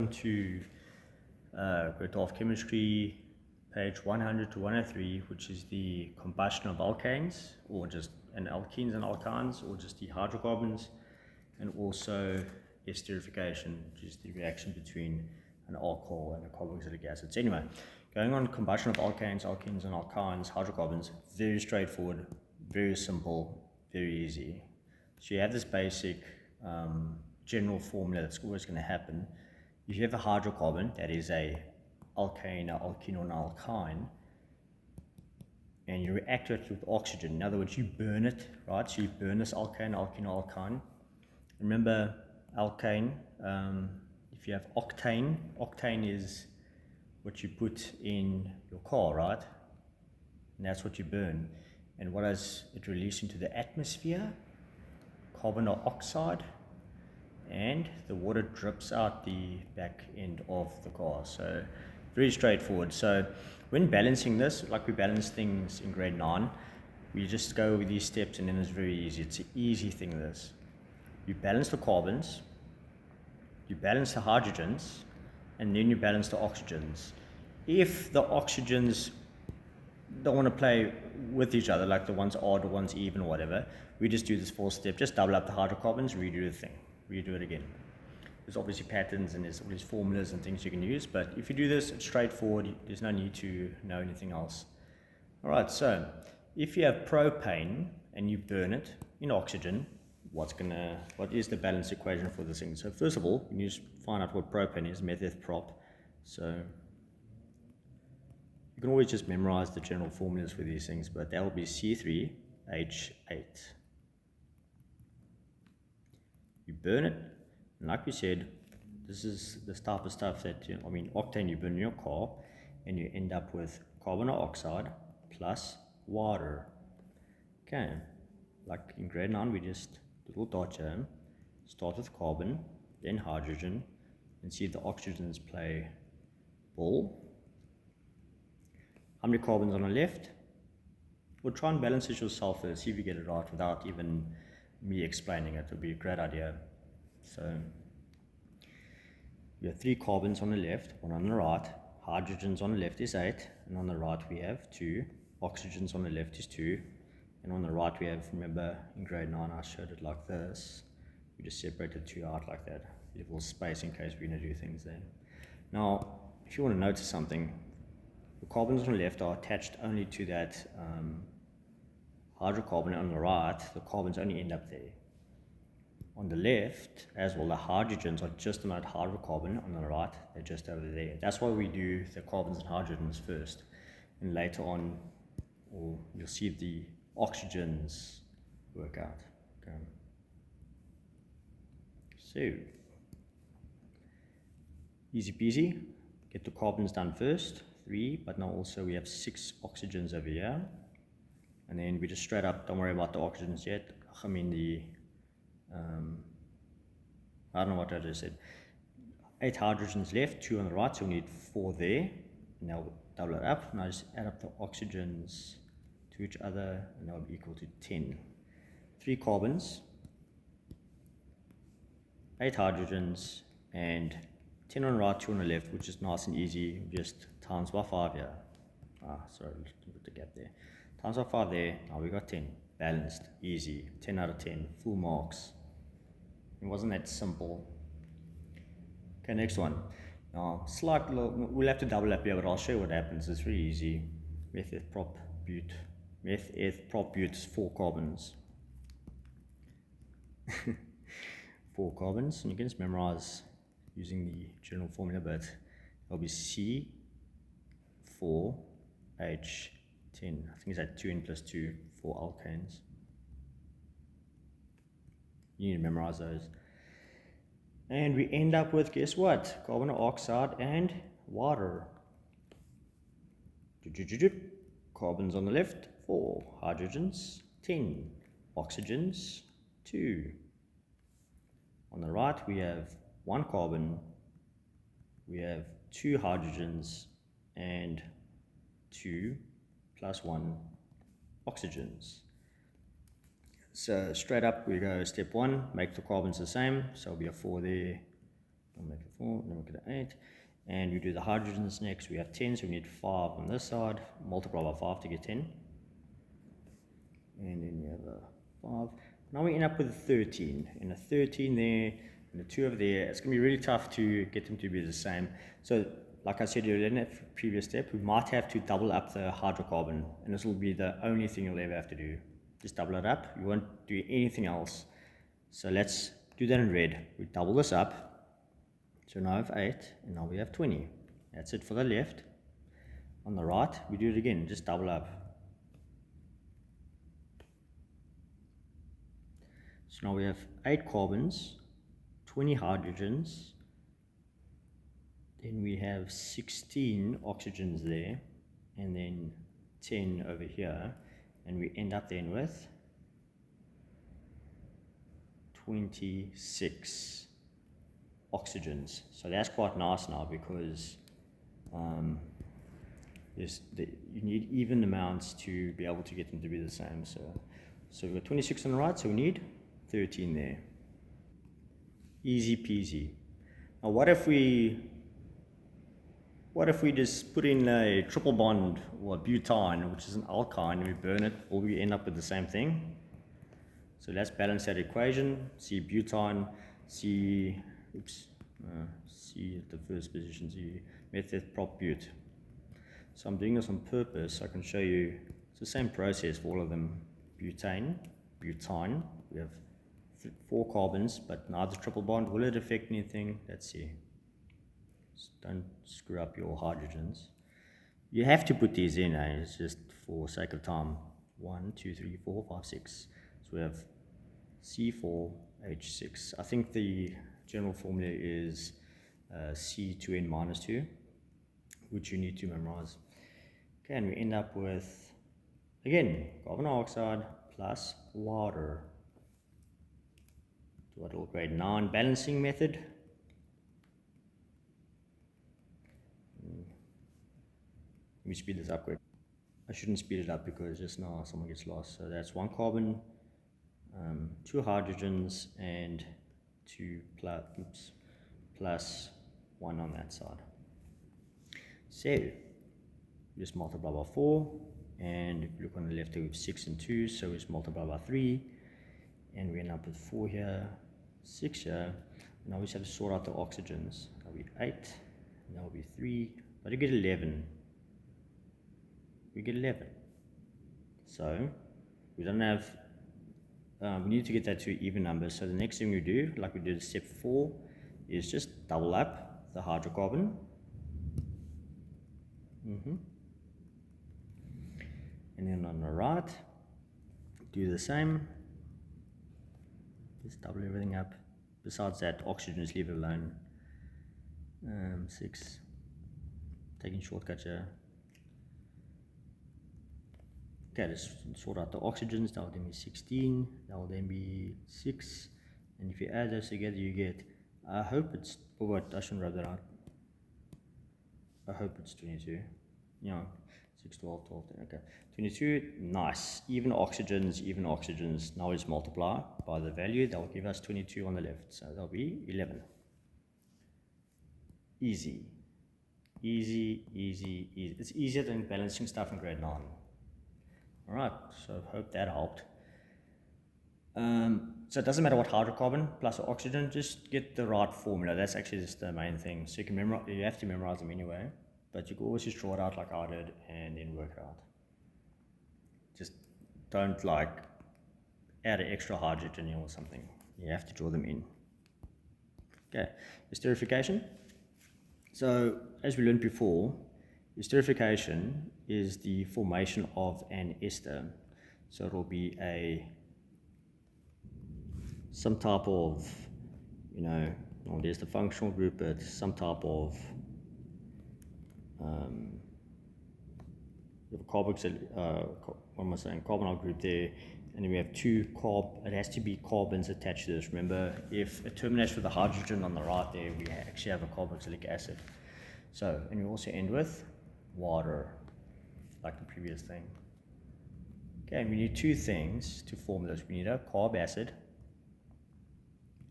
To grade 12 chemistry, page 100 to 103, which is the combustion of alkanes, or just alkenes and alkynes, or just the hydrocarbons, and also esterification, which is the reaction between an alcohol and a carboxylic acid. So anyway, going on combustion of alkanes, alkenes, and alkynes, hydrocarbons, very straightforward, very simple, very easy. So you have this basic general formula that's always going to happen. If you have a hydrocarbon that is a alkane, an alkene, or an alkyne, and you react it with oxygen, in other words, you burn it, right? So you burn this alkane, alkene, or alkyne. Remember, alkane, if you have octane, octane is what you put in your car, right? And that's what you burn. And what does it release into the atmosphere? Carbon dioxide. And the water drips out the back end of the car. So very straightforward. So when balancing this, like we balance things in grade 9, we just go with these steps and then it's very easy. It's an easy thing, this. You balance the carbons, you balance the hydrogens, and then you balance the oxygens. If the oxygens don't want to play with each other, like the one's odd, the one's even, or whatever, we just do this 4th step, just double up the hydrocarbons, redo the thing. Redo it again. There's obviously patterns and there's all these formulas and things you can use, but if you do this, it's straightforward. There's no need to know anything else. All right, so if you have propane and you burn it in oxygen, what is the balance equation for this thing? So first of all, you need to find out what propane is, method prop. So you can always just memorize the general formulas for these things, but that will be C3H8. You burn it, and like we said, this is this type of stuff that, octane you burn in your car, and you end up with carbon dioxide plus water. Okay, like in grade 9, we just, little dot here, start with carbon, then hydrogen, and see if the oxygens play ball. How many carbons on the left? We'll try and balance it yourself first, see if you get it right without even me explaining it. It would be a great idea. So we have 3 carbons on the left, 1 on the right. Hydrogens on the left is 8, and on the right we have 2. Oxygens on the left is 2, and on the right we have, remember in grade 9 I showed it like this. We just separated 2 out like that. A little space in case we're going to do things there. Now, if you want to notice something, the carbons on the left are attached only to that hydrocarbon. On the right, the carbons only end up there. On the left, as well, the hydrogens are just on that hydrocarbon. On the right, they're just over there. That's why we do the carbons and hydrogens first, and later on, or you'll see the oxygens work out. Okay. So, easy peasy. Get the carbons done first. 3, but now also we have 6 oxygens over here, and then we just straight up, don't worry about the oxygens yet. I don't know what I just said. 8 hydrogens left, 2 on the right, so we need 4 there. Now double it up. Now just add up the oxygens to each other, and that will be equal to 10. 3 carbons, 8 hydrogens, and 10 on the right, 2 on the left, which is nice and easy. Just times by 5 here. Sorry, put the gap there. Times by 5 there. Now we got 10. Balanced, easy. 10 out of 10. Full marks. It wasn't that simple. Okay, next one. Now, we'll have to double up here, but I'll show you what happens. It's really easy. Method prop bute. Method prop bute is 4 carbons. 4 carbons, and you can just memorize using the general formula, but it'll be C4H10. I think it's at 2N plus 2 for alkanes. You need to memorize those. And we end up with, guess what? Carbon dioxide and water. Carbons on the left, 4. Hydrogens, 10. Oxygens, 2. On the right, we have 1 carbon, we have 2 hydrogens, and 2 plus 1 oxygens. So straight up we go step 1, make the carbons the same, so it'll be a 4 there, We'll make it 4, then we'll get an 8. And we do the hydrogens next. We have 10, so we need 5 on this side. Multiply by 5 to get 10. And then we have a 5. Now we end up with a 13. And a 13 there, and a 2 over there. It's going to be really tough to get them to be the same. So, like I said earlier in that previous step, we might have to double up the hydrocarbon. And this will be the only thing you'll ever have to do. Just double it up. You won't do anything else. So let's do that in red. We double this up. So now I have 8, and now we have 20. That's it for the left. On the right, we do it again, just double up. So now we have 8 carbons, 20 hydrogens, then we have 16 oxygens there, and then 10 over here, and we end up then with 26 oxygens. So that's quite nice now, because you need even amounts to be able to get them to be the same. So we've got 26 on the right, so we need 13 there. Easy peasy. Now what if we just put in a triple bond or butane, which is an alkyne, and we burn it, or we end up with the same thing? So let's balance that equation. C butane, C at the first position, C method prop but. So I'm doing this on purpose so I can show you it's the same process for all of them. Butane, we have 4 carbons, but neither triple bond. Will it affect anything? Let's see. Just don't screw up your hydrogens. You have to put these in, it's just for sake of time. 1, 2, 3, 4, 5, 6. So we have C4H6. I think the general formula is C2N minus 2, which you need to memorize. Okay, and we end up with, again, carbon dioxide plus water. Do a little grade 9 balancing method. Let me speed this up quick. I shouldn't speed it up because just now someone gets lost. So that's 1 carbon, 2 hydrogens, and 2 plus 1 on that side. So just multiply by 4, and if you look on the left, we have 6 and 2, so we just multiply by 3, and we end up with 4 here, 6 here. Now we just have to sort out the oxygens. That'll be 8, and that'll be 3, but you get 11. We get 11. So we don't have, we need to get that to even numbers. So the next thing we do, like we did in step 4, is just double up the hydrocarbon. And then on the right, do the same. Just double everything up. Besides that, oxygen, just leave it alone. 6. Taking shortcuts here. Okay, let's sort out the oxygens. That will then be 16. That will then be 6. And if you add those together, you get, I hope it's, oh what, I shouldn't rub that out. I hope it's 22. Yeah, 6, 12, 12, 10, okay. 22, nice. Even oxygens. Now let's multiply by the value. That will give us 22 on the left. So that'll be 11. Easy. Easy, easy, easy. It's easier than balancing stuff in grade 9. Alright, so I hope that helped. So it doesn't matter what hydrocarbon plus oxygen, just get the right formula. That's actually just the main thing. So you can memorize, you have to memorize them anyway, but you can always just draw it out like I did and then work it out. Just don't like add an extra hydrogen or something. You have to draw them in. Okay, esterification. So as we learned before, esterification is the formation of an ester. So it will be some type of, well, there's the functional group, but some type of you have a carbonyl group there, and then we have 2 it has to be carbons attached to this. Remember, if it terminates with a hydrogen on the right there, we actually have a carboxylic acid. So, and we also end with water, like the previous thing. Okay, and we need 2 things to form this. We need a carb acid,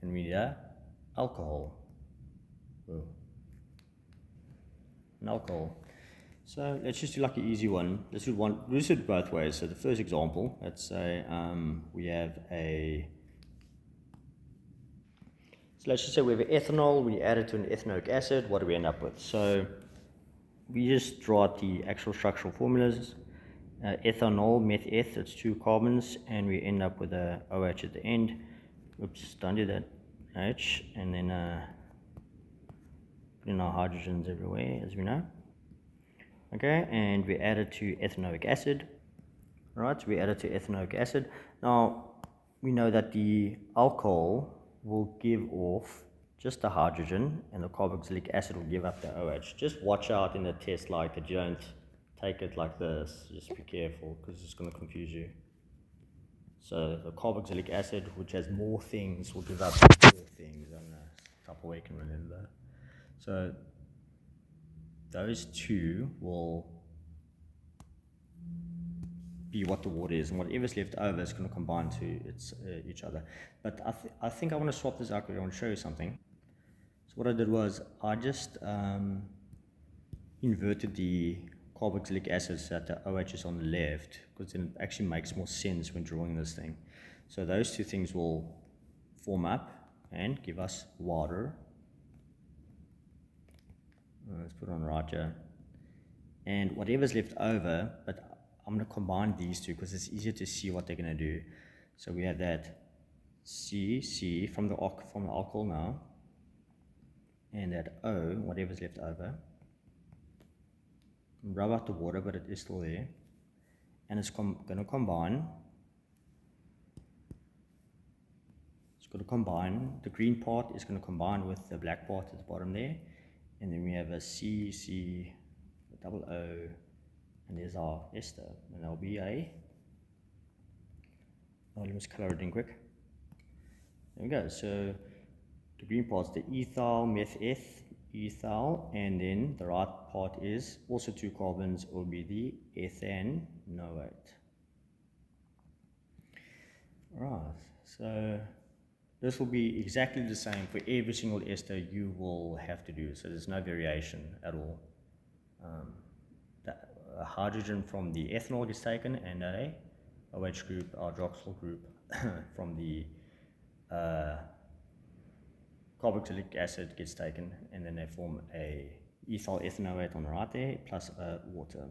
and we need a alcohol. an alcohol. So let's just do like an easy one. Let's do it both ways. So the first example, let's say we have so let's just say we have ethanol, we add it to an ethanoic acid, what do we end up with? So we just draw out the actual structural formulas. Ethanol, meth, that's 2 carbons, and we end up with a OH at the end. Oops, don't do that. H, and then put in our hydrogens everywhere, as we know. Okay, and we add it to ethanoic acid. Right, so we add it to ethanoic acid. Now, we know that the alcohol will give off just the hydrogen, and the carboxylic acid will give up the OH. Just watch out in the test like that you don't take it like this. Just be careful, because it's going to confuse you. So the carboxylic acid, which has more things, will give up more things. I don't know, type of way you can remember. So those two will be what the water is, and whatever's left over is going to combine to each other. But I think I want to swap this out because I want to show you something. So what I did was I just inverted the carboxylic acid so that the OH is on the left, because then it actually makes more sense when drawing this thing. So those two things will form up and give us water. Let's put it on right here. And whatever's left over, but I'm going to combine these two because it's easier to see what they're going to do. So we have that C from the alcohol now, and that O, whatever's left over. Rub out the water, but it is still there. And it's going to combine. It's going to combine. The green part is going to combine with the black part at the bottom there. And then we have a C, a double O, and there's our ester. And that'll be a, let me just color it in quick. There we go. So the green part's the ethyl, meth, ethyl, and then the right part is also 2 carbons, will be the ethanoate. Right, so this will be exactly the same for every single ester you will have to do, so there's no variation at all. A hydrogen from the ethanol gets taken, and a OH group, hydroxyl group from the carboxylic acid gets taken, and then they form a ethyl ethanoate on the right there, plus water.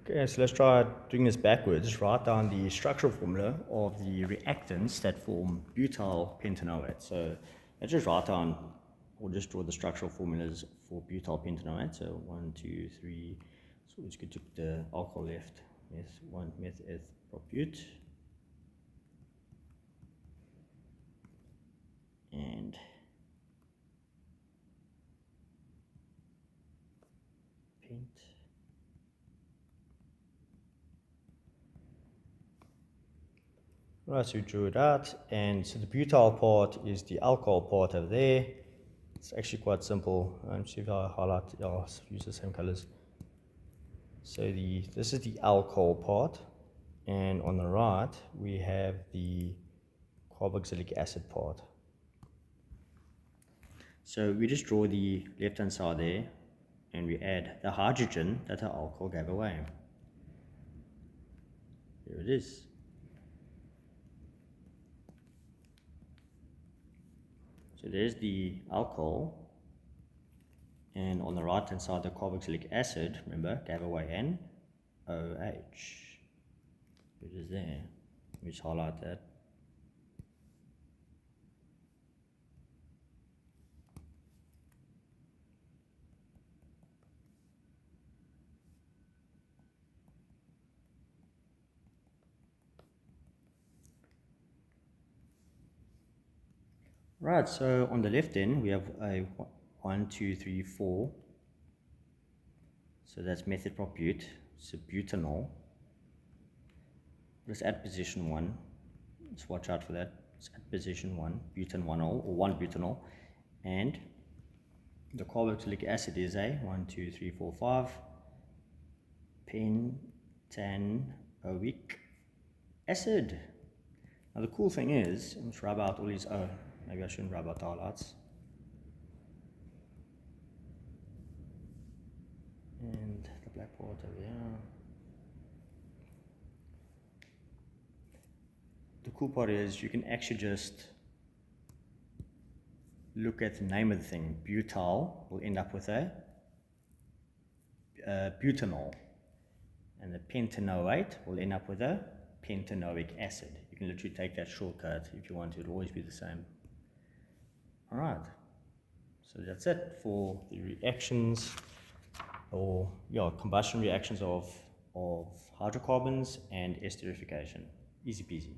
Okay, so let's try doing this backwards. Write down the structural formula of the reactants that form butyl pentanoate. So let's just write down, or just draw the structural formulas for butyl pentanoate. So 1, 2, 3. So it's good to put the alcohol left. Meth, propute. And pent. Right, so we drew it out, and so the butyl part is the alcohol part over there. It's actually quite simple. See if I highlight, I'll use the same colors. So this is the alcohol part, and on the right we have the carboxylic acid part. So we just draw the left hand side there, and we add the hydrogen that the alcohol gave away. Here it is. So there's the alcohol, and on the right hand side the carboxylic acid, remember, gave away an OH. It is there. Let me just highlight that. Right, so on the left end we have a 1, 2, 3, 4. So that's method propute, so butanol. Let's add position 1. Let's watch out for that. Let's add position 1, butanol, or 1 butanol. And the carboxylic acid is a 1, 2, 3, 4, 5 pentanoic acid. Now the cool thing is, let's rub out all these O Maybe I shouldn't rub out the highlights. And the black part over here. The cool part is you can actually just look at the name of the thing. Butyl will end up with a butanol, and the pentanoate will end up with a pentanoic acid. You can literally take that shortcut if you want to. It'll always be the same. Alright, so that's it for the reactions, or combustion reactions of hydrocarbons and esterification. Easy peasy.